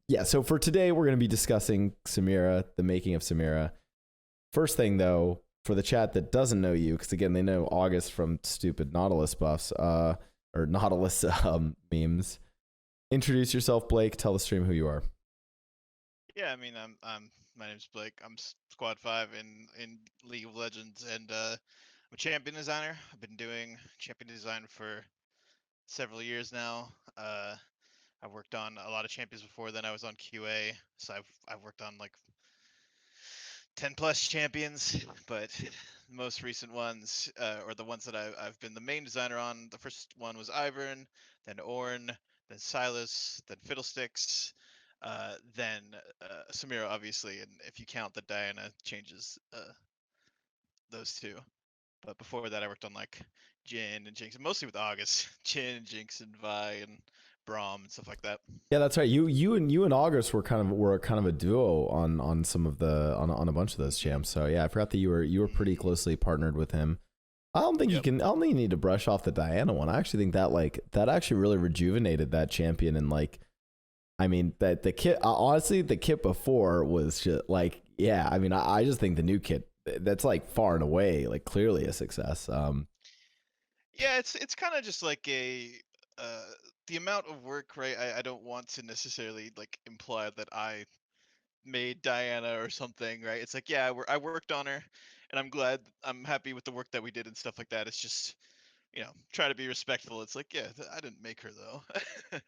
Yeah, so for today, we're going to be discussing Samira, the making of Samira. First thing, though, for the chat that doesn't know you, because again, they know August from stupid Nautilus buffs, or Nautilus memes. Introduce yourself, Blake. Tell the stream who you are. Yeah, I mean, I'm my name's Blake. I'm Squad 5 in League of Legends, and I'm a champion designer. I've been doing champion design for several years now. I've worked on a lot of champions before. Then I was on QA, so I've worked on like 10 plus champions, but the most recent ones, or the ones that I've been the main designer on. The first one was Ivern, then Ornn, then Silas, then Fiddlesticks, then Samira, obviously, and if you count that Diana changes those two. But before that, I worked on like Jhin and Jinx, mostly with August, Jhin and Jinx and Vi and Braum and stuff like that. Yeah, that's right. You and August were kind of a duo on some of the on a bunch of those champs. So yeah, I forgot that you were pretty closely partnered with him. Yep. I don't think you need to brush off the Diana one. I actually think that actually really rejuvenated that champion. And like, I mean, that the kit, honestly, the kit before was just like, yeah, I mean, I just think the new kit, that's like far and away, like clearly a success. Yeah, it's kind of just like a uh the amount of work, right? I don't want to necessarily like imply that I made Diana or something, right? It's like, yeah, I worked on her, and I'm happy with the work that we did and stuff like that. It's just, try to be respectful. It's like, yeah, I didn't make her though.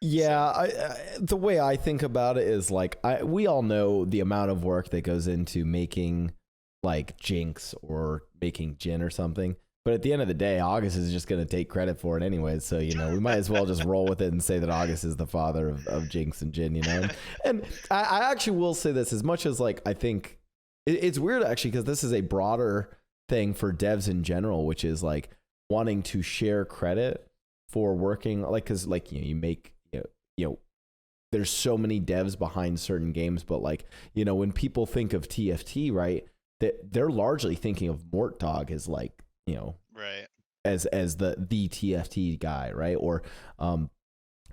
Yeah, So, the way I think about it is like we all know the amount of work that goes into making like Jinx or making Jin or something. But at the end of the day, August is just going to take credit for it anyway. So, we might as well just roll with it and say that August is the father of Jinx and Jin, And I actually will say this as much as like, I think it's weird actually, because this is a broader thing for devs in general, which is like wanting to share credit for working like, cause like, you make, you know, there's so many devs behind certain games, but like, when people think of TFT, right, that they're largely thinking of Mortdog as like, right. as the TFT guy, right? Or I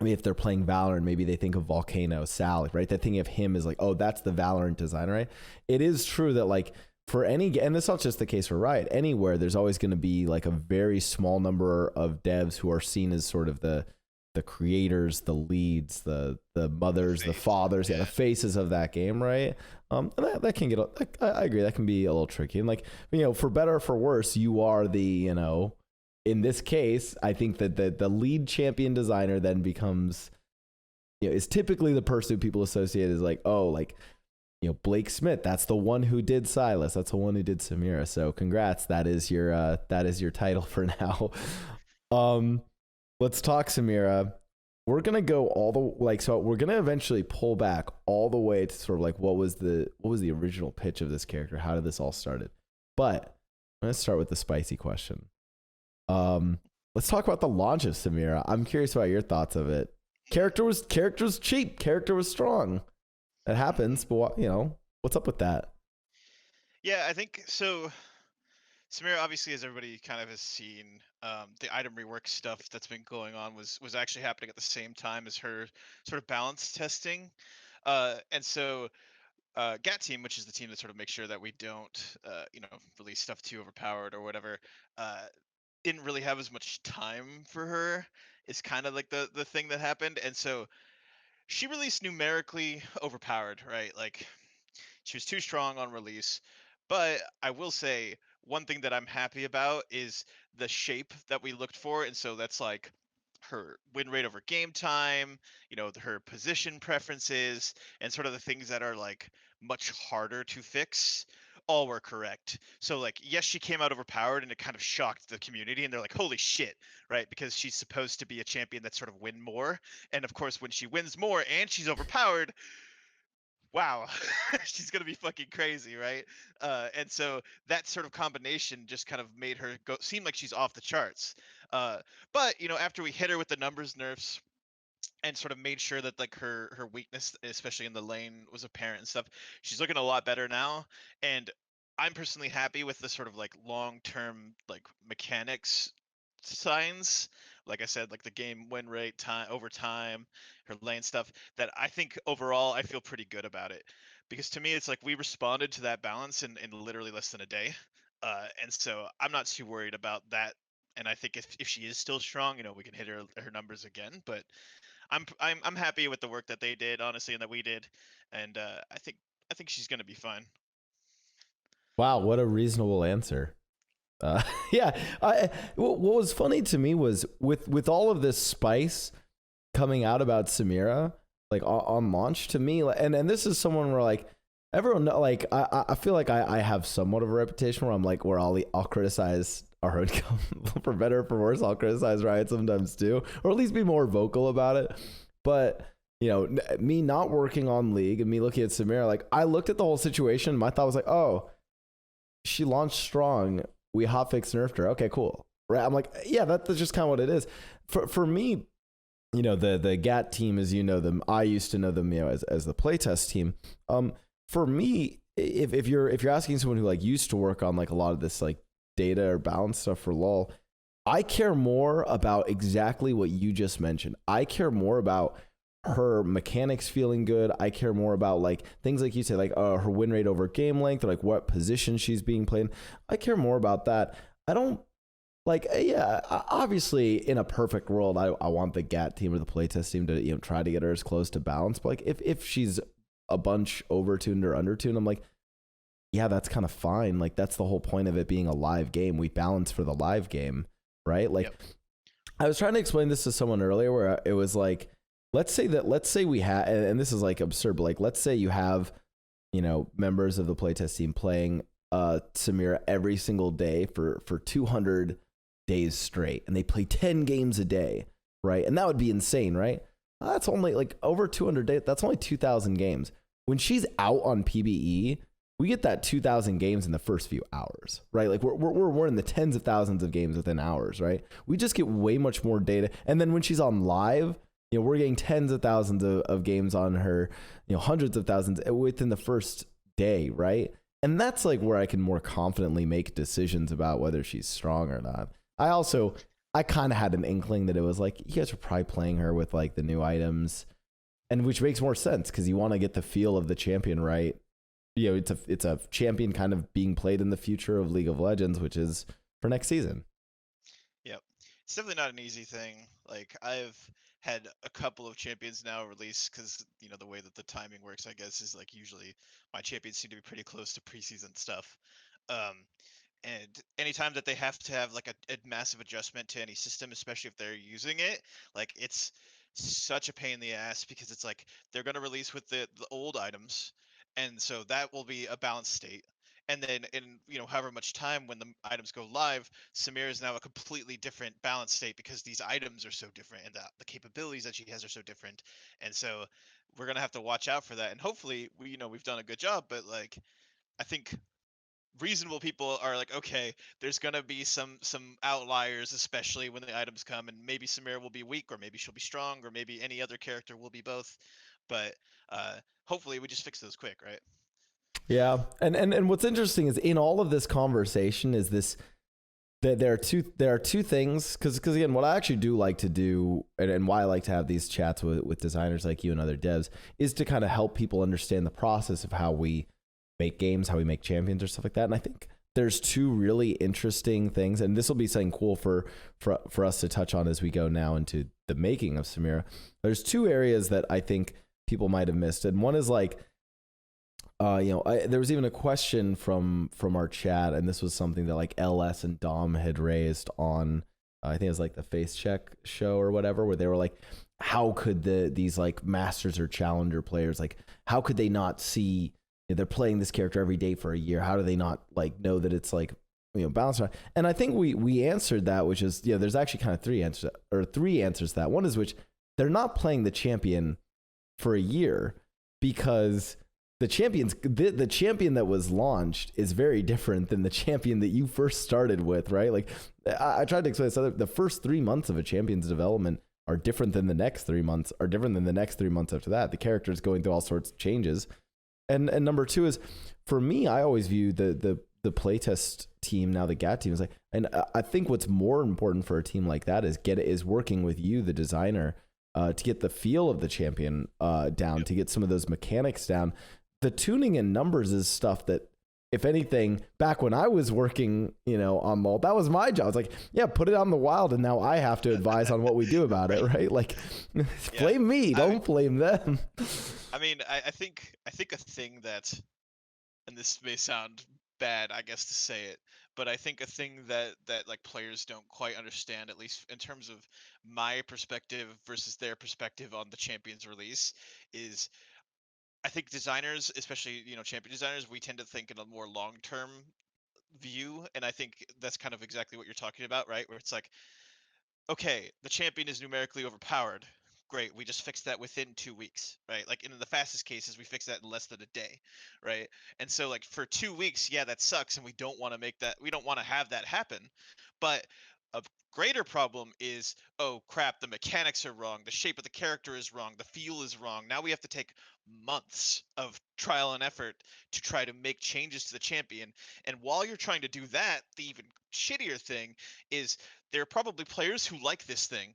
mean, if they're playing Valorant, maybe they think of Volcano, Sal, right? They're thinking of him as like, oh, that's the Valorant designer, right? It is true that like for any, and it's not just the case for Riot, anywhere, there's always going to be like a very small number of devs who are seen as sort of the creators, the leads, the The mothers, the face. fathers, yeah, the Yeah. faces of that game, right? And that can get, I agree, that can be a little tricky. And like, for better or for worse, you are the, in this case, I think that the lead champion designer then becomes, is typically the person who people associate as like, oh, like, Blake Smith, that's the one who did Silas, that's the one who did Samira. So congrats, that is your title for now. um, let's talk Samira. We're gonna go all the like, so we're gonna eventually pull back all the way to sort of like what was the original pitch of this character? How did this all started? But let's start with the spicy question. Um, let's talk about the launch of Samira. I'm curious about your thoughts of it. Character was cheap. Character was strong. That happens, but what's up with that? Yeah, I think so. Samira, obviously, as everybody kind of has seen, the item rework stuff that's been going on was actually happening at the same time as her sort of balance testing. And so GAT team, which is the team that sort of makes sure that we don't, release stuff too overpowered or whatever, uh, didn't really have as much time for her. Is kind of like the thing that happened, and so she released numerically overpowered, right? Like she was too strong on release. But I will say one thing that I'm happy about is the shape that we looked for, and so that's like her win rate over game time, her position preferences, and sort of the things that are like much harder to fix. All were correct. So like, yes, she came out overpowered, and it kind of shocked the community, and they're like, "Holy shit!" Right? Because she's supposed to be a champion that sort of win more, and of course, when she wins more and she's overpowered, wow, she's gonna be fucking crazy, right? And so that sort of combination just kind of made her go seem like she's off the charts. Uh, but after we hit her with the numbers nerfs and sort of made sure that like her weakness, especially in the lane, was apparent and stuff, she's looking a lot better now. And I'm personally happy with the sort of like long term like mechanics signs. like I said, like the game win rate, time over time, her lane stuff, that I think overall I feel pretty good about it. Because to me, it's like we responded to that balance in literally less than a day. And so I'm not too worried about that. And I think if she is still strong, we can hit her numbers again. But I'm happy with the work that they did, honestly, and that we did. And I think she's gonna be fine. Wow, what a reasonable answer. Yeah, what was funny to me was with all of this spice coming out about Samira, like on launch, to me, and this is someone where like everyone like I feel like I have somewhat of a reputation where I'm like where I'll criticize our own for better or for worse. I'll criticize Riot sometimes too, or at least be more vocal about it. But me not working on League and me looking at Samira, like I looked at the whole situation. My thought was like, oh, she launched strong. We hotfix nerfed her. Okay, cool. Right? I'm like, yeah, that's just kind of what it is. For me, the GAT team, as you know them, I used to know them, as the playtest team. For me, if you're asking someone who like used to work on like a lot of this like data or balance stuff for LoL, I care more about exactly what you just mentioned. I care more about her mechanics feeling good. I care more about like things like you say, like her win rate over game length, or like what position she's being played. I care more about that. I don't like, yeah, obviously in a perfect world, I want the GAT team or the playtest team to try to get her as close to balance. But like if she's a bunch overtuned or undertuned, I'm like, yeah, that's kind of fine. Like that's the whole point of it being a live game. We balance for the live game, right? Like I was trying to explain this to someone earlier where it was like, let's say we have, and this is like absurd, but like, let's say you have, members of the playtest team playing Samira every single day for 200 days straight, and they play 10 games a day, right? And that would be insane, right? That's only like over 200 days. That's only 2,000 games. When she's out on PBE, we get that 2,000 games in the first few hours, right? Like we're in the tens of thousands of games within hours, right? We just get way much more data. And then when she's on live, we're getting tens of thousands of games on her, hundreds of thousands within the first day, right? And that's like where I can more confidently make decisions about whether she's strong or not. I kind of had an inkling that it was like, you guys are probably playing her with like the new items, and which makes more sense because you want to get the feel of the champion, right? It's a champion kind of being played in the future of League of Legends, which is for next season. Yep. It's definitely not an easy thing. Like I've had a couple of champions now release because the way that the timing works, I guess, is like usually my champions seem to be pretty close to preseason stuff. Um, and anytime that they have to have like a massive adjustment to any system, especially if they're using it, like it's such a pain in the ass because it's like they're going to release with the old items, and so that will be a balanced state. And then in however much time when the items go live, Samir is now a completely different balance state because these items are so different and the capabilities that she has are so different. And so we're gonna have to watch out for that. And hopefully we've done a good job, but like I think reasonable people are like, okay, there's gonna be some outliers, especially when the items come, and maybe Samira will be weak, or maybe she'll be strong, or maybe any other character will be both. But hopefully we just fix those quick, right? Yeah. And what's interesting is in all of this conversation is this, that there are two things, because again, what I actually do like to do, and why I like to have these chats with designers like you and other devs, is to kind of help people understand the process of how we make games, how we make champions or stuff like that. And I think there's two really interesting things, and this will be something cool for us to touch on as we go now into the making of Samira. There's two areas that I think people might have missed, and one is like, there was even a question from our chat, and this was something that like LS and Dom had raised on, I think it was like the Face Check show or whatever, where they were like, how could these like masters or challenger players, like how could they not see, they're playing this character every day for a year, how do they not like know that it's like balanced? And I think we answered that, which is there's actually kind of three answers to that. One is which they're not playing the champion for a year, because the champion that was launched is very different than the champion that you first started with, right? Like I tried to explain this, the first 3 months of a champion's development are different than the next 3 months, are different than the next 3 months after that. The character is going through all sorts of changes. And number two is, for me, I always view the playtest team, now the GAT team, is like, And I think what's more important for a team like that is working with you, the designer, to get the feel of the champion down, to get some of those mechanics down. The tuning and numbers is stuff that, if anything, back when I was working, on Malt, that was my job. I was like, yeah, put it on the wild, and now I have to advise on what we do about it, right? Like, blame me, don't blame them. I mean, I think a thing that, and this may sound bad, I guess, to say it, but I think a thing that like players don't quite understand, at least in terms of my perspective versus their perspective on the champion's release, is I think designers, especially champion designers, we tend to think in a more long-term view, and I think that's kind of exactly what you're talking about, right? Where it's like, okay, the champion is numerically overpowered. Great, we just fixed that within 2 weeks, right? Like in the fastest cases, we fix that in less than a day, right? And so like for 2 weeks, yeah, that sucks, and we don't want to have that happen. But a greater problem is, oh crap, the mechanics are wrong, the shape of the character is wrong, the feel is wrong. Now we have to take months of trial and effort to try to make changes to the champion. And while you're trying to do that, the even shittier thing is there are probably players who like this thing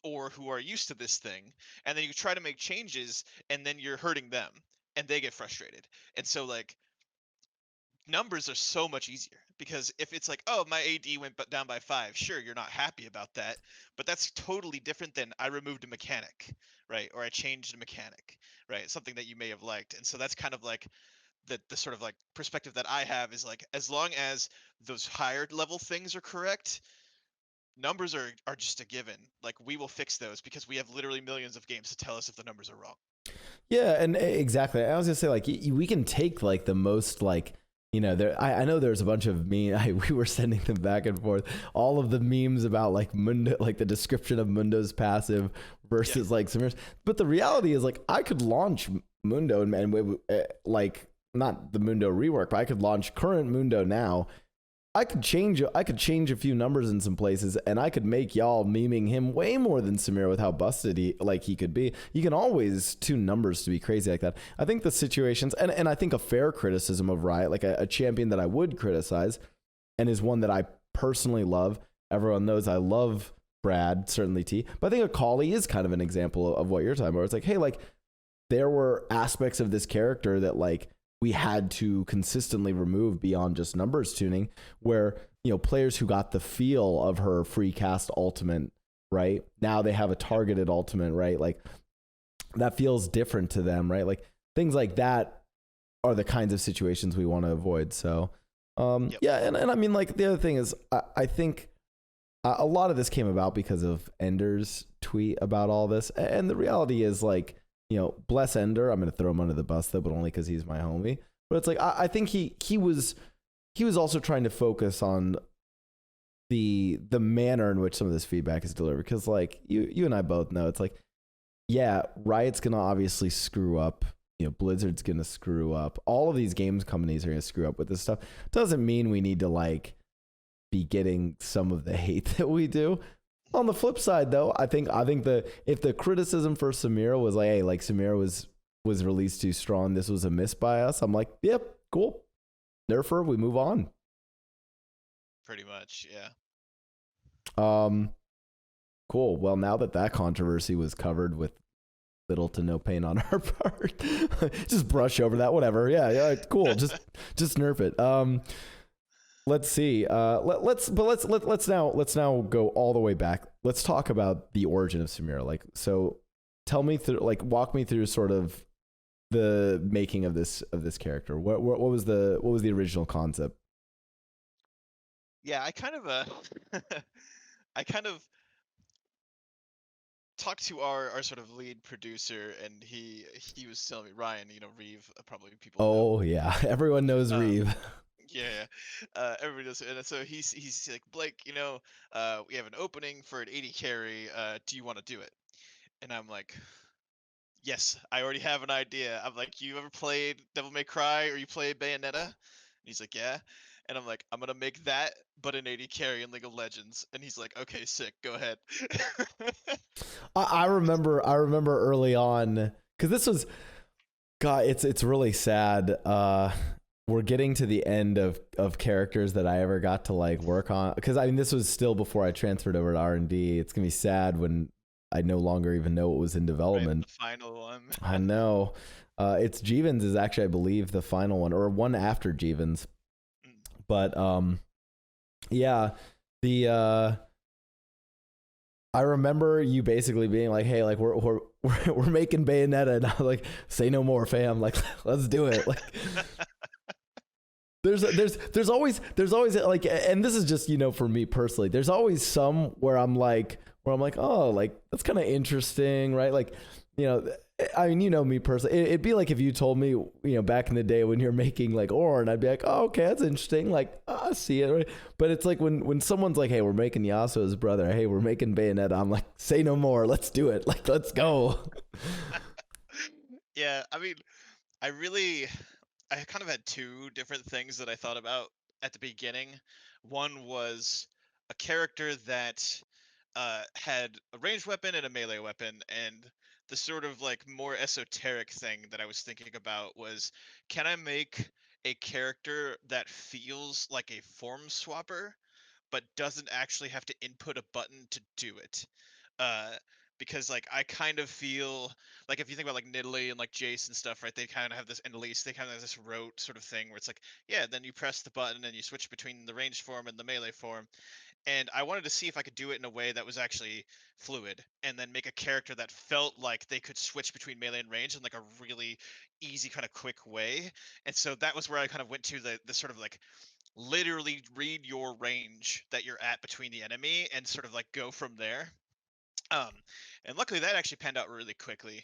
or who are used to this thing, and then you try to make changes and then you're hurting them and they get frustrated. And so like numbers are so much easier, because if it's like, oh, my AD went down by 5, sure, you're not happy about that, but that's totally different than I removed a mechanic, right? Or I changed a mechanic, right? Something that you may have liked. And so that's kind of like the sort of like perspective that I have, is like, as long as those higher level things are correct, numbers are just a given. Like, we will fix those because we have literally millions of games to tell us if the numbers are wrong. Yeah, and exactly. I was gonna say, like, we can take like the most, like, there. I know there's a bunch of we were sending them back and forth. All of the memes about like Mundo, like the description of Mundo's passive versus like Samira's. But the reality is, like, I could launch Mundo and like, not the Mundo rework, but I could launch current Mundo now. I could change a few numbers in some places, and I could make y'all memeing him way more than Samira with how busted he could be. You can always tune numbers to be crazy like that. I think the situations, and I think a fair criticism of Riot, like a champion that I would criticize, and is one that I personally love. Everyone knows I love Brad, certainly T, but I think Akali is kind of an example of what you're talking about. It's like, hey, like, there were aspects of this character that, like, we had to consistently remove beyond just numbers tuning, where, players who got the feel of her free cast ultimate, right? Now they have a targeted ultimate, right? Like, that feels different to them, right? Like, things like that are the kinds of situations we want to avoid. So, yeah. And I mean, like, the other thing is, I think a lot of this came about because of Ender's tweet about all this. And the reality is, like, bless Ender. I'm going to throw him under the bus though, but only because he's my homie. But it's like, I think he was also trying to focus on the manner in which some of this feedback is delivered. Because, like, you and I both know, it's like, yeah, Riot's going to obviously screw up. Blizzard's going to screw up. All of these games companies are going to screw up with this stuff. Doesn't mean we need to, like, be getting some of the hate that we do. On the flip side, though, I think if the criticism for Samira was like, hey, like, Samira was released too strong, this was a miss by us, I'm like, yep, cool, nerfer, we move on. Pretty much, yeah. Cool. Well, now that controversy was covered with little to no pain on our part, just brush over that. Whatever. Yeah, cool. just nerf it. Let's see. Let's now go all the way back. Let's talk about the origin of Samira. Like, so tell me through, like, walk me through sort of the making of this character. What was the original concept? Yeah, I kind of talked to our sort of lead producer, and he was telling me, Ryan, Reeve, probably people know. Yeah, everyone knows Reeve. Yeah, everybody does. And so he's like, Blake, we have an opening for an 80 carry. Do you want to do it? And I'm like, yes, I already have an idea. I'm like, you ever played Devil May Cry or you played Bayonetta? And he's like, yeah. And I'm like, I'm gonna make that, but an 80 carry in League of Legends. And he's like, okay, sick, go ahead. I remember early on, because this was, God, it's really sad. we're getting to the end of characters that I ever got to like work on, because I mean this was still before I transferred over to R&D. It's gonna be sad when I no longer even know what was in development. Right, the final one. I know. It's Jeevens is actually, I believe, the final one, or one after Jeevens. But yeah, the I remember you basically being like, "Hey, like we're making Bayonetta," and I was like, "Say no more, fam. Like, let's do it." Like, there's always like, and this is just, you know, for me personally, there's always some where I'm like, oh, like that's kind of interesting, right? Like, you know, I mean, you know me personally, it'd be like if you told me, you know, back in the day when you're making like Ornn, I'd be like, oh, okay, that's interesting. Like, I see it, right? But it's like when someone's like, hey, we're making Yasuo's brother, hey, we're making Bayonetta, I'm like, say no more, let's do it. Like, let's go. Yeah, I mean, I kind of had two different things that I thought about at the beginning. One was a character that had a ranged weapon and a melee weapon, and the sort of like more esoteric thing that I was thinking about was, can I make a character that feels like a form swapper, but doesn't actually have to input a button to do it? Uh, because like I kind of feel like if you think about like Nidalee and like Jace and stuff, right? They kind of have this, and Elise, they kind of have this rote sort of thing where it's like, yeah, then you press the button and you switch between the ranged form and the melee form. And I wanted to see if I could do it in a way that was actually fluid, and then make a character that felt like they could switch between melee and range in like a really easy kind of quick way. And so that was where I kind of went to the sort of like literally read your range that you're at between the enemy and sort of like go from there. Um, and luckily that actually panned out really quickly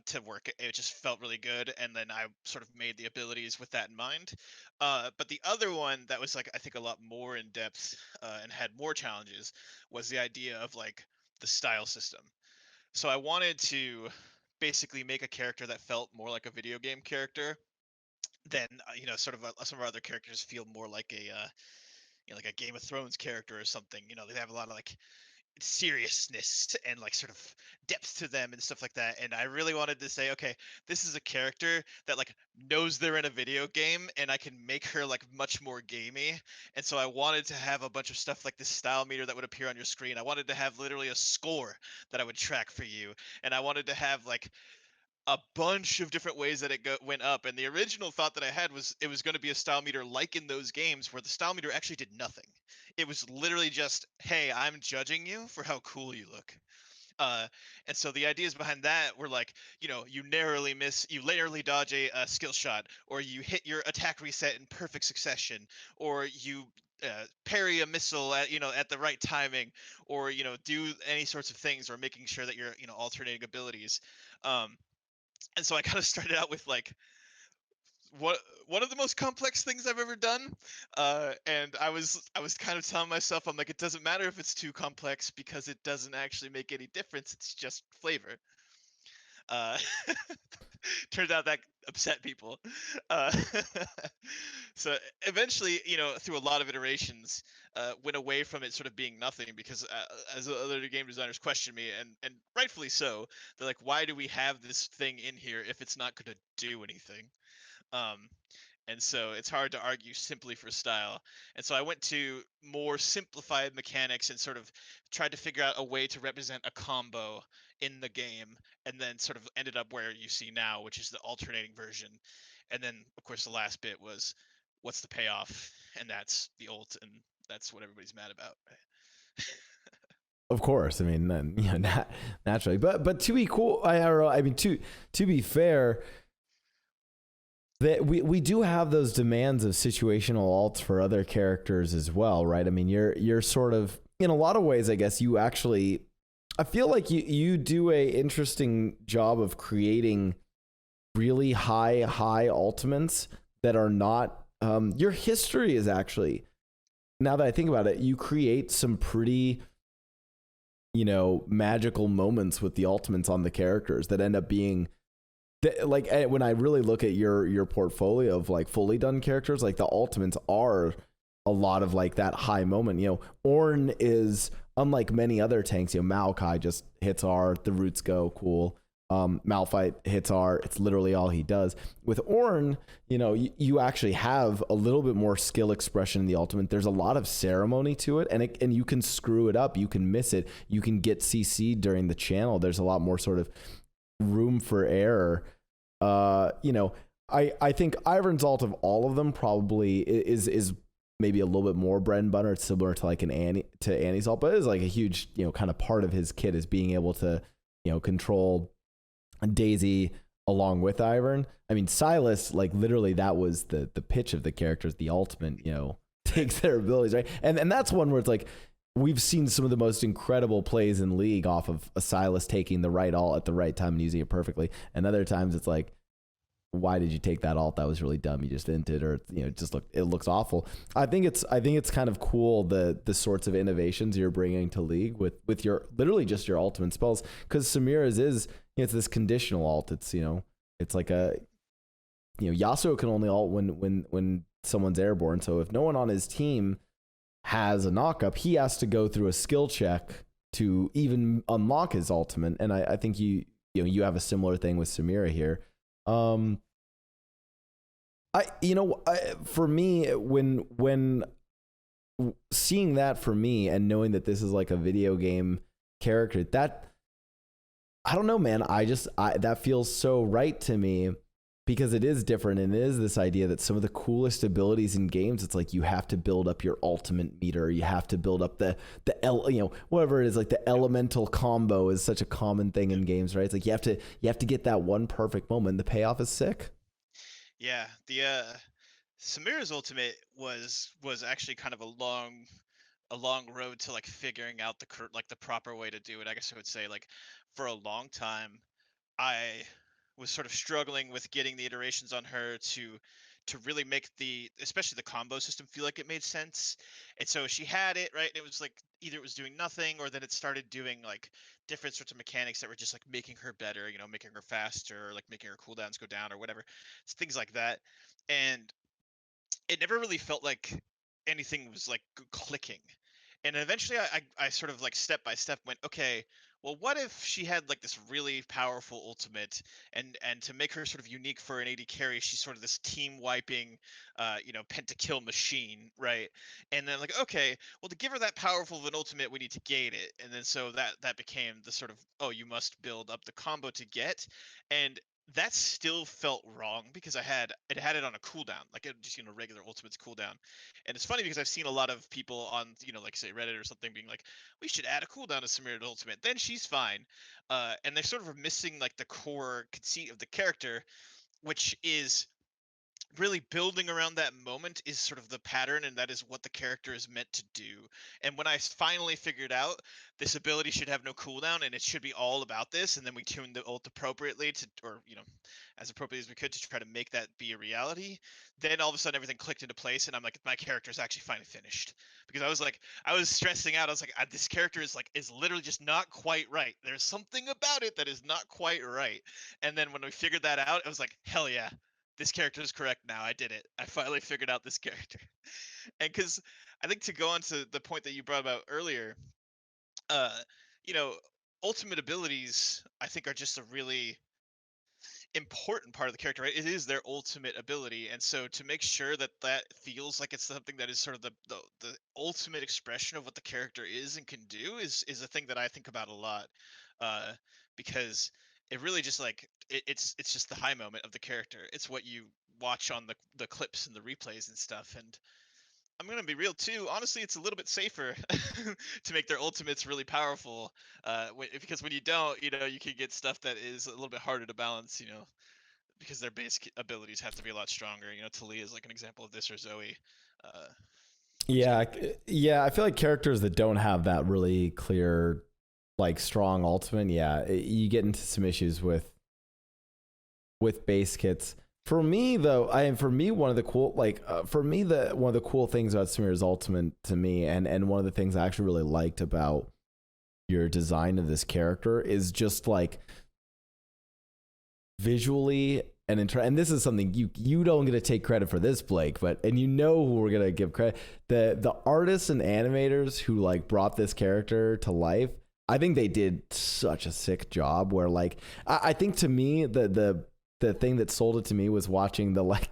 to work. It just felt really good, and then I sort of made the abilities with that in mind. But the other one that was like I think a lot more in depth and had more challenges was the idea of like the style system. So I wanted to basically make a character that felt more like a video game character than you know, sort of some of our other characters feel more like a you know, like a Game of Thrones character or something. You know, they have a lot of like seriousness and like sort of depth to them and stuff like that. And I really wanted to say, okay, this is a character that like knows they're in a video game, and I can make her like much more gamey. And so I wanted to have a bunch of stuff like this style meter that would appear on your screen. I wanted to have literally a score that I would track for you, and I wanted to have like a bunch of different ways that went up. And the original thought that I had was it was going to be a style meter like in those games where the style meter actually did nothing. It was literally just, hey, I'm judging you for how cool you look. Uh, and so the ideas behind that were like, you know, you narrowly dodge a skill shot, or you hit your attack reset in perfect succession, or you parry a missile at, you know, at the right timing, or, you know, do any sorts of things, or making sure that you're, you know, alternating abilities. Um, and so I kind of started out with like what one of the most complex things I've ever done, and I was kind of telling myself, I'm like, it doesn't matter if it's too complex because it doesn't actually make any difference. It's just flavor. Uh, Turned out that upset people. Uh, so eventually, you know, through a lot of iterations, went away from it sort of being nothing, because as other game designers question me, and rightfully so, they're like, why do we have this thing in here if it's not going to do anything? Um, and so it's hard to argue simply for style. And so I went to more simplified mechanics and sort of tried to figure out a way to represent a combo in the game, and then sort of ended up where you see now, which is the alternating version. And then, of course, the last bit was what's the payoff? And that's the ult, and that's what everybody's mad about. Of course, I mean, then, you know, naturally, but to be cool, I mean, to be fair, that we do have those demands of situational alts for other characters as well, right? I mean, you're sort of, in a lot of ways, I guess you actually, I feel like you do a interesting job of creating really high ultimates that are not, your history is actually, now that I think about it, you create some pretty, you know, magical moments with the ultimates on the characters that end up being, like, when I really look at your portfolio of like fully done characters, like the ultimates are a lot of like that high moment. You know, Ornn is, unlike many other tanks, you know, Maokai just hits R, the roots go, cool. Malphite hits R. It's literally all he does. With Ornn, you know, you actually have a little bit more skill expression in the ultimate. There's a lot of ceremony to it, and you can screw it up. You can miss it. You can get CC'd during the channel. There's a lot more sort of room for error. You know, I think Ivern's ult of all of them probably is maybe a little bit more bread and butter. It's similar to like Annie's ult, but it is like a huge, you know, kind of part of his kit is being able to, you know, control Daisy along with Ivern. I mean, Silas, like literally that was the pitch of the characters. The ultimate, you know, takes their abilities, right? And that's one where it's like, we've seen some of the most incredible plays in League off of a Silas taking the right ult at the right time and using it perfectly. And other times it's like, why did you take that ult? That was really dumb. You just inted, or you know, it looks awful. I think it's kind of cool the sorts of innovations you're bringing to League with your literally just your ultimate spells, because Samira's is, you know, it's this conditional ult. It's, you know, it's like a, you know, Yasuo can only ult when someone's airborne. So if no one on his team has a knock-up, he has to go through a skill check to even unlock his ultimate. And I think you have a similar thing with Samira here. For me, when seeing that, for me, and knowing that this is like a video game character, that, I don't know, man, that feels so right to me, because it is different, and it is this idea that some of the coolest abilities in games, it's like you have to build up your ultimate meter, you have to build up the whatever it is, like the elemental combo is such a common thing in games, right? It's like you have to get that one perfect moment. The payoff is sick. Yeah, the Samira's ultimate was actually kind of a long road to like figuring out the proper way to do it. I guess I would say, like, for a long time I was sort of struggling with getting the iterations on her to really make especially the combo system feel like it made sense. And so she had it right, and it was like either it was doing nothing, or then it started doing like different sorts of mechanics that were just like making her better, you know, making her faster, or like making her cooldowns go down or whatever. It's things like that. And it never really felt like anything was like clicking. And eventually I sort of like step by step went, okay, well, what if she had like this really powerful ultimate, and to make her sort of unique for an AD carry, she's sort of this team wiping, pentakill machine, right? And then like, okay, well, to give her that powerful of an ultimate, we need to gate it. And then so that became the sort of, oh, you must build up the combo to get. And that still felt wrong because it had it on a cooldown, like it just, regular ultimates cooldown. And it's funny because I've seen a lot of people on, like say Reddit or something being like, we should add a cooldown to Samira ultimate, then she's fine. And they're sort of missing like the core conceit of the character, which is really building around that moment is sort of the pattern, and that is what the character is meant to do. And when I finally figured out this ability should have no cooldown and it should be all about this, and then we tuned the ult appropriately or as appropriately as we could to try to make that be a reality, then all of a sudden everything clicked into place, and I'm like, my character is actually finally finished. Because I was stressing out. I was like, this character is literally just not quite right. There's something about it that is not quite right. And then when we figured that out, it was like, hell yeah, this character is correct now. I did it. I finally figured out this character. And because I think, to go on to the point that you brought about earlier, uh, you know, ultimate abilities, I think, are just a really important part of the character, right? It is their ultimate ability. And so to make sure that that feels like it's something that is sort of the ultimate expression of what the character is and can do is a thing that I think about a lot. Because it really just like it's just the high moment of the character. It's what you watch on the clips and the replays and stuff. And I'm gonna be real too. Honestly, it's a little bit safer to make their ultimates really powerful, because when you don't, you can get stuff that is a little bit harder to balance. Because their base abilities have to be a lot stronger. Talia is like an example of this, or Zoe. Uh, Yeah, yeah. I feel like characters that don't have that really clear, like, strong ultimate, yeah, you get into some issues with base kits. For me, though, one of the cool, one of the cool things about Samira's ultimate to me, and one of the things I actually really liked about your design of this character is just like visually and this is something you don't get to take credit for this, Blake, and who we're gonna give credit, the artists and animators who like brought this character to life. I think they did such a sick job where like I think to me the thing that sold it to me was watching the like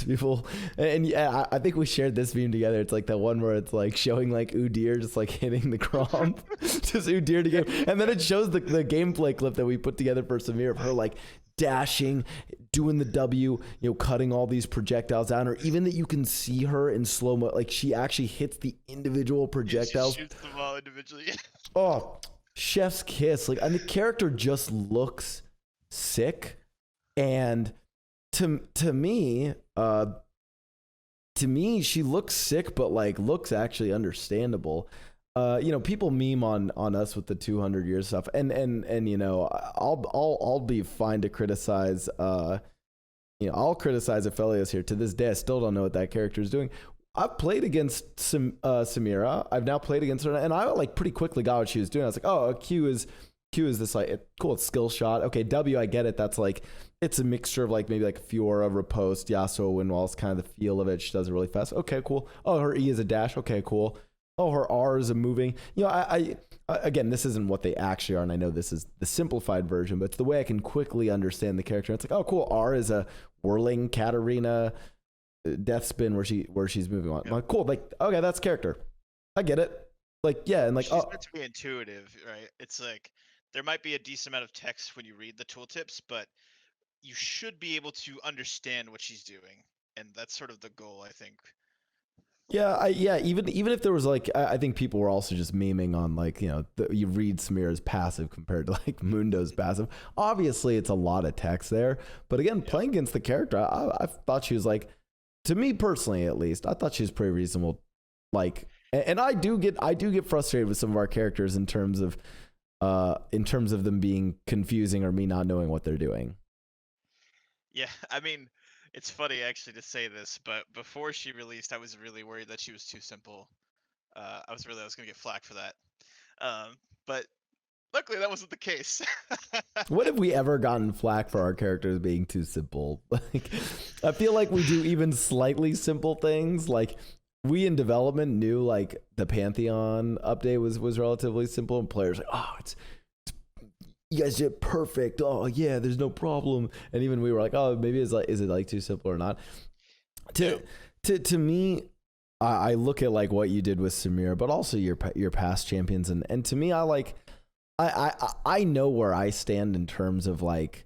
people and yeah I think we shared this meme together. It's like the one where it's like showing like Udyr just like hitting the Gromp, just Udyr to game, and then it shows the gameplay clip that we put together for Samira of her like dashing, doing the W, you know, cutting all these projectiles down, or even that you can see her in slow mo, like she actually hits the individual projectiles. She shoots them all individually. Oh, chef's kiss. Like, and the character just looks sick. And to me, she looks sick, but like looks actually understandable. You know, people meme on us with the 200 years stuff, and you know, I'll be fine to criticize. You know, I'll criticize Aphelios here. To this day, I still don't know what that character is doing. I've played against Samira. I've now played against her, and I like pretty quickly got what she was doing. I was like, oh, Q is this like cool, it's skill shot. Okay, W, I get it. That's like it's a mixture of like maybe like Fiora, Riposte, Yasuo, Windwall's kind of the feel of it. She does it really fast. Okay, cool. Oh, her E is a dash. Okay, cool. Oh, her R is a moving. You know, I again, this isn't what they actually are, and I know this is the simplified version, but it's the way I can quickly understand the character. It's like, oh, cool. R is a whirling Katarina death spin where she's moving on. Yep. I'm like, cool. Like, okay, that's character. I get it. Like, yeah, and like, She's meant to be intuitive, right? It's like there might be a decent amount of text when you read the tooltips, but you should be able to understand what she's doing, and that's sort of the goal, I think. yeah, even if there was like, I think people were also just memeing on like, you know, you read Samira's passive compared to like Mundo's passive. Obviously, it's a lot of text there, but again, playing against the character, I thought she was like, to me personally at least, I thought she was pretty reasonable. Like, and I do get frustrated with some of our characters in terms of them being confusing or me not knowing what they're doing. Yeah, I mean, it's funny actually to say this, but before she released, I was really worried that she was too simple. I was gonna get flack for that. But luckily that wasn't the case. When have we ever gotten flack for our characters being too simple? Like, I feel like we do even slightly simple things. Like, we in development knew like the Pantheon update was relatively simple, and players like, oh, it's you guys did perfect. Oh yeah, there's no problem. And even we were like, oh, maybe is it like too simple or not? To me, I look at like what you did with Samira, but also your past champions, and to me, I know where I stand in terms of like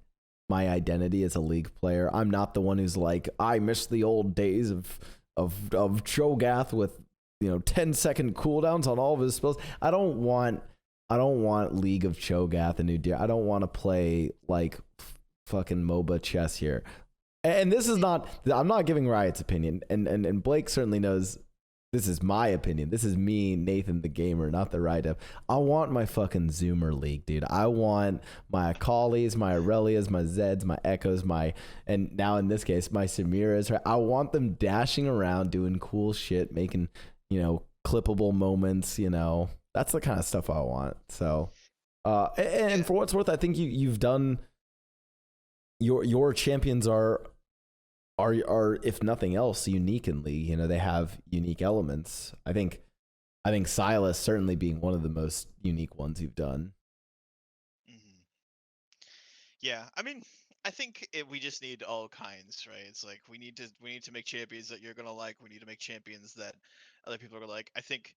my identity as a League player. I'm not the one who's like, I miss the old days of Cho'Gath with, you know, 10-second cooldowns on all of his spells. I don't want League of Cho'Gath and Udyr. I don't want to play like fucking MOBA chess here. And this is not, I'm not giving Riot's opinion, and Blake certainly knows this is my opinion. This is me, Nathan the gamer, not the Riot dev. I want my fucking Zoomer League, dude. I want my Akalis, my Aurelias, my Zeds, my Echoes, and now in this case, my Samiras. I want them dashing around, doing cool shit, making, you know, clippable moments, you know. That's the kind of stuff I want. So, and for what's worth, I think you've done, your champions are if nothing else unique in League. You know, they have unique elements. I think Silas certainly being one of the most unique ones you've done. Mm-hmm. Yeah, I mean, I think we just need all kinds, right? It's like we need to make champions that you're gonna like. We need to make champions that other people are gonna like. I think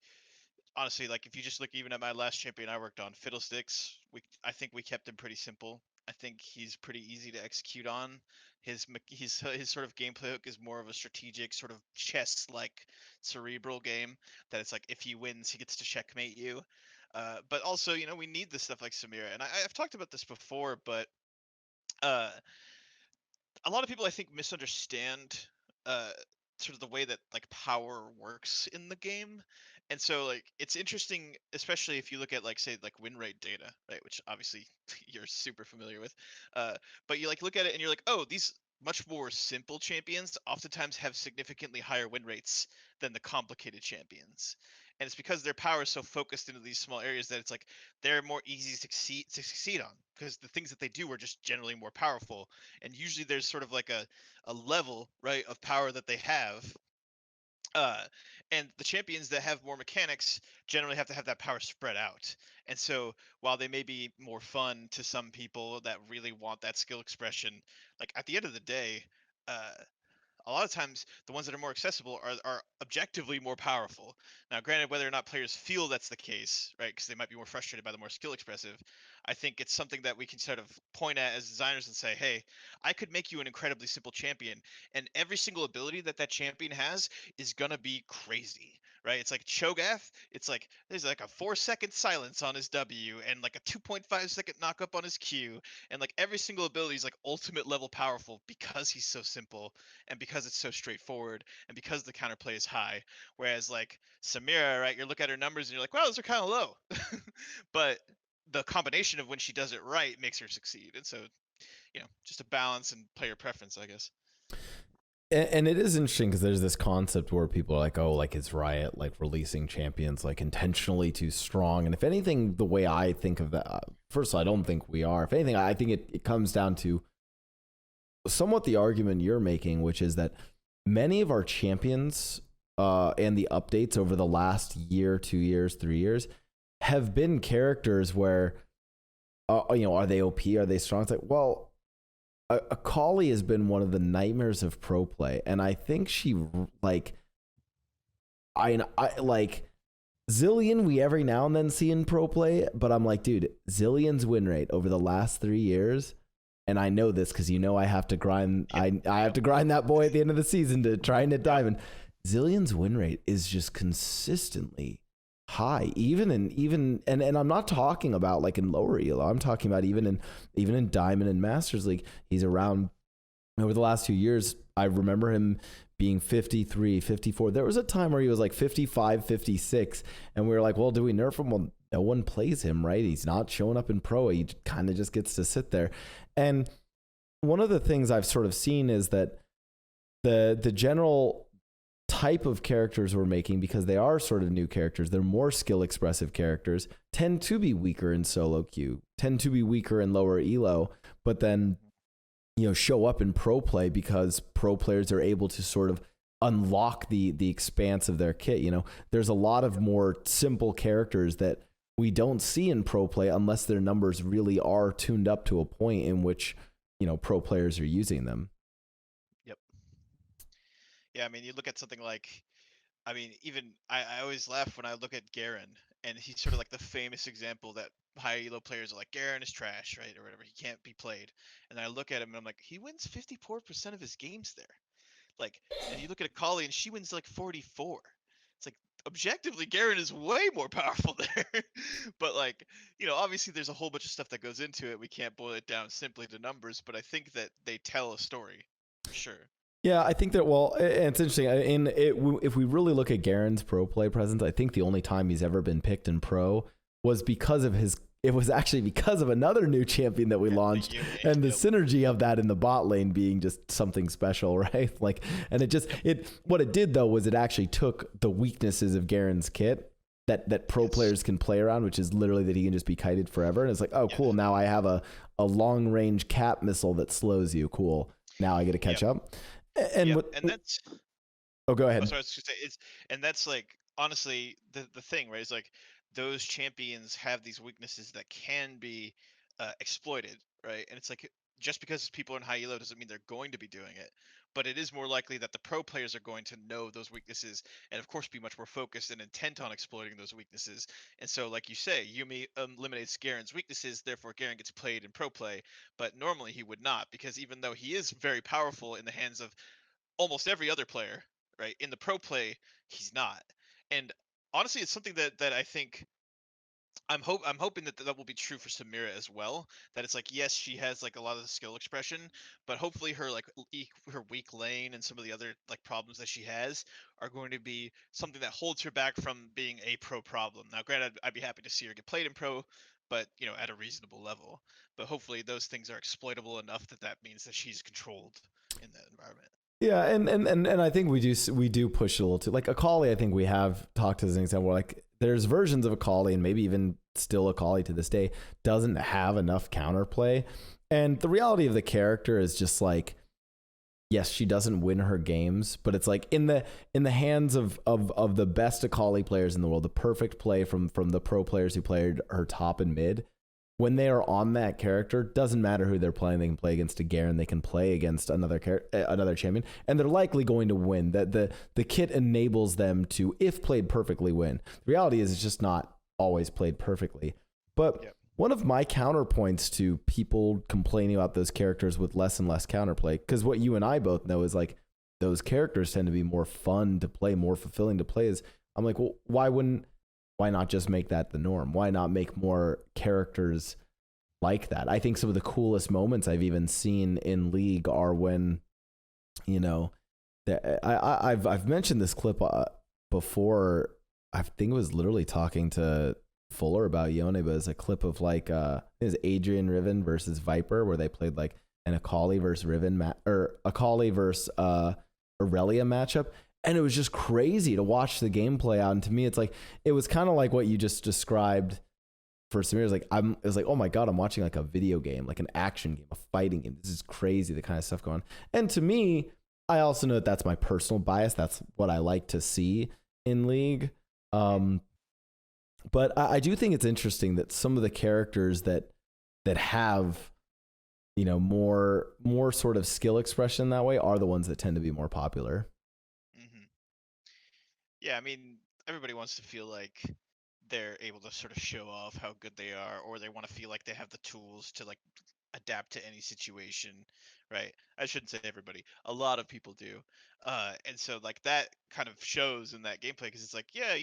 honestly, like if you just look even at my last champion I worked on, Fiddlesticks, I think we kept him pretty simple. I think he's pretty easy to execute on. His sort of gameplay hook is more of a strategic sort of chess like cerebral game that it's like if he wins he gets to checkmate you. But also, you know, we need this stuff like Samira, and I've talked about this before, but uh, a lot of people I think misunderstand uh, sort of the way that like power works in the game. And so like it's interesting, especially if you look at like say like win rate data, right? Which obviously you're super familiar with. Uh, but you like look at it and you're like, oh, these much more simple champions oftentimes have significantly higher win rates than the complicated champions. And it's because their power is so focused into these small areas that it's like they're more easy to succeed on because the things that they do are just generally more powerful. And usually there's sort of like a level, right, of power that they have Uh, and the champions that have more mechanics generally have to have that power spread out. And so while they may be more fun to some people that really want that skill expression, like at the end of the day, uh, a lot of times the ones that are more accessible are objectively more powerful. Now, granted, whether or not players feel that's the case, right, because they might be more frustrated by the more skill expressive, I think it's something that we can sort of point at as designers and say, hey, I could make you an incredibly simple champion, and every single ability that that champion has is gonna be crazy. Right, it's like Cho'Gath. It's like there's like a 4 second silence on his W and like a 2.5 second knock up on his Q, and like every single ability is like ultimate level powerful because he's so simple and because it's so straightforward and because the counterplay is high. Whereas like Samira, right, you look at her numbers and you're like, wow, those are kind of low. But the combination of when she does it right makes her succeed. And so, just a balance and player preference, I guess. And it is interesting because there's this concept where people are like, oh, like is Riot like releasing champions like intentionally too strong? And if anything, the way I think of that, first of all, I don't think we are. If anything, I think it comes down to somewhat the argument you're making, which is that many of our champions and the updates over the last year, 2 years, 3 years have been characters where, are they OP? Are they strong? It's like, well, Akali has been one of the nightmares of pro play, and I think she like, I like Zillion. We every now and then see in pro play, but I'm like, dude, Zillion's win rate over the last 3 years, and I know this because I have to grind. I have to grind that boy at the end of the season to try and hit diamond. Zillion's win rate is just consistently high, and I'm not talking about like in lower elo. I'm talking about even in Diamond and Masters League. He's around over the last 2 years. I remember him being 53, 54. There was a time where he was like 55, 56, and we were like, well, do we nerf him? Well, no one plays him, right? He's not showing up in pro. He kind of just gets to sit there. And one of the things I've sort of seen is that the general type of characters we're making, because they are sort of new characters, they're more skill expressive characters, tend to be weaker in solo queue, tend to be weaker in lower elo, but then show up in pro play because pro players are able to sort of unlock the expanse of their kit. There's a lot of more simple characters that we don't see in pro play unless their numbers really are tuned up to a point in which pro players are using them. Yep. Yeah, I mean, you look at something like, even I always laugh when I look at Garen, and he's sort of like the famous example that high elo players are like, Garen is trash, right, or whatever. He can't be played. And I look at him and I'm like, he wins 54% of his games there. Like, and you look at Akali and she wins like 44. It's like objectively, Garen is way more powerful there. But like, obviously there's a whole bunch of stuff that goes into it. We can't boil it down simply to numbers, but I think that they tell a story for sure. Yeah, I think that, well, it's interesting. If we really look at Garen's pro play presence, I think the only time he's ever been picked in pro was because of it was actually because of another new champion that we launched, and the synergy of that in the bot lane being just something special, right? Like, and what it did though was it actually took the weaknesses of Garen's kit that pro players can play around, which is literally that he can just be kited forever. And it's like, oh, cool. Now I have a long range cap missile that slows you. Cool. Now I get to catch up. And that's. Oh, go ahead. That's what I was gonna say. And that's like honestly the thing, right? Is like those champions have these weaknesses that can be exploited, right? And it's like just because people are in high elo doesn't mean they're going to be doing it, but it is more likely that the pro players are going to know those weaknesses and of course be much more focused and intent on exploiting those weaknesses. And so, like you say, Yumi eliminates Garen's weaknesses, therefore Garen gets played in pro play, but normally he would not, because even though he is very powerful in the hands of almost every other player, right? In the pro play, he's not. And honestly, it's something that I think I'm hoping that will be true for Samira as well. That it's like, yes, she has like a lot of the skill expression, but hopefully her like her weak lane and some of the other like problems that she has are going to be something that holds her back from being a pro problem. Now, granted, I'd be happy to see her get played in pro, but at a reasonable level. But hopefully those things are exploitable enough that means that she's controlled in that environment. Yeah, and I think we do push it a little too. Like Akali, I think we have talked as an example. Like there's versions of Akali, and maybe even still Akali to this day doesn't have enough counterplay. And the reality of the character is just like yes, she doesn't win her games, but it's like in the hands of the best Akali players in the world, the perfect play from the pro players who played her top and mid. When they are on that character, doesn't matter who they're playing. They can play against a Garen, they can play against another champion, and they're likely going to win. That the kit enables them to, if played perfectly, win. The reality is, it's just not always played perfectly. But Yep. one of my counterpoints to people complaining about those characters with less and less counterplay, because what you and I both know is like those characters tend to be more fun to play, more fulfilling to play. Is I'm like, well, why not just make that the norm? Why not make more characters like that? I think some of the coolest moments I've even seen in League are when, you know, I've mentioned this clip before. I think it was literally talking to Fuller about Yone, but it's a clip of like it was Adrian Riven versus Viper, where they played like an Akali versus Riven or Akali versus Aurelia matchup, and it was just crazy to watch the gameplay out. And to me, it's like it was kind of like what you just described for Samira. It was like, oh my god, I'm watching like a video game, like an action game, a fighting game. This is crazy, the kind of stuff going on. And to me, I also know that that's my personal bias. That's what I like to see in League. But I do think it's interesting that some of the characters that have, you know, more sort of skill expression that way are the ones that tend to be more popular. Hmm. Yeah, I mean, everybody wants to feel like they're able to sort of show off how good they are, or they want to feel like they have the tools to like adapt to any situation, right? I shouldn't say everybody. A lot of people do. And so like that kind of shows in that gameplay because it's like, yeah, are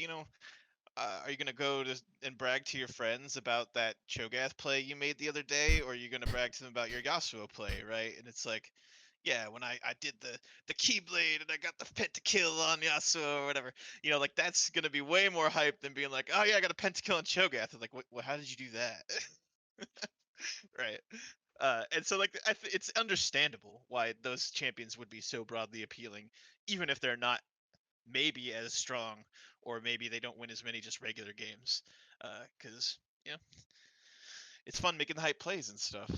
you gonna go and brag to your friends about that Cho'Gath play you made the other day, or are you gonna brag to them about your Yasuo play, right? And it's like, yeah, when I did the Keyblade and I got the pentakill on Yasuo or whatever, like that's gonna be way more hype than being like, oh yeah, I got a pentakill on Cho'Gath. Like, what? How did you do that? Right. And so like it's understandable why those champions would be so broadly appealing, even if they're not maybe as strong, or maybe they don't win as many just regular games, because it's fun making the hype plays and stuff.